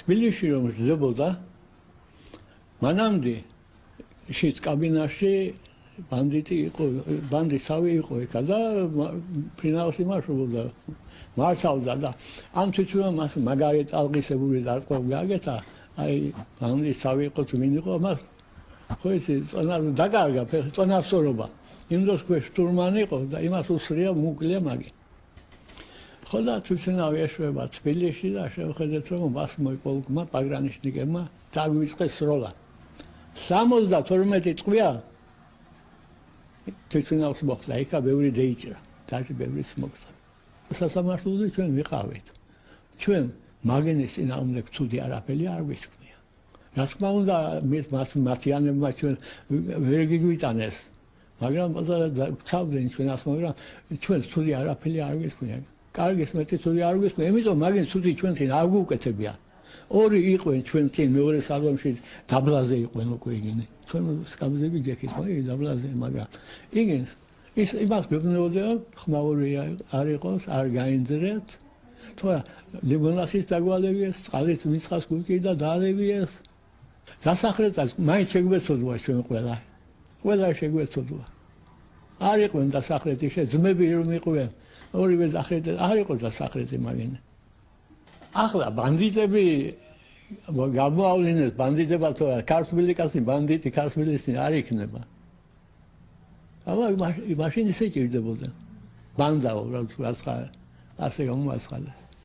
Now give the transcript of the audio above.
თბილისში რომ ჟდებოდა მანამდე შიც კაბინაში ბანდიტი იყო, ბანდიტსავი იყო ეკა და ფინალს იმაშობოდა, მართავდა და ამ თვითონ მას მაგარი ტალღისებური დარტყმა გააკეთა, აი ბანდიტსავი იყო თუ ვინ იყო მას ხო იცი დაკარგა წონასწორობა. იმ დროს ქვეშ შტურმანი იყო და იმას უსრია მოკლია მაგი. ხო და თვითონავე ეშვება თბილისში და შევხედეთ რომ მას მოიპოლკმა პაგრანიშნიკებმა დაგვიწყეს სროლა. 72 წვია თვითონავს მოხდა, იქა ბევრი დეიჭრა, დაჟე ბევრიც მოხდა. სასამართლოზე ჩვენ ვიყავით. ჩვენ მაგენის წინააღმდეგ ცუდი არაფერი არ გვისმია. რა თქმა უნდა, მათიანებმა ჩვენ ვერ გიგვიტანეს, მაგრამ ცავდნენ ჩვენას, მაგრამ ჩვენ ცუდი არაფერი არ გვისმია. კარგის მეტი ცუდი არ გვისმია, იმიტომ მაგენ ცუდი ჩვენთან არ გვუკეთებია. ორი იყვენ ჩვენ წინ მეორე საღამოში დაბლაზე იყვენ უკვე იგინი. ჩვენ სკამზები გეკით, მაგრამ დაბლაზე, მაგრამ იგინს ის იმას გვეუბნებოდა, ხმაური არ იყოს, არ გაინძრეთ. თორე ლიმონადის დაგვალებიეს, წყალით მიცხას გუკიდა დაალებიეს. დასახლებაც მაინც შეგვეცოდვა ჩვენ ყველა. ყველა შეგვეცოდვა. არ იყვენ დასახლეთი, ძმები რომ იყვენ, ორივე დასახლეთი არ იყო დასახლეთი მაგინე. ახლა ბანდიტები გამოავლინეს ბანდიტება თუ ქართული კაცი ბანდიტი ქართულისი არ იქნება. აბა მაშინ ისე ჭირდებოდა. ბანდაო რა ასე გამომაცხადა.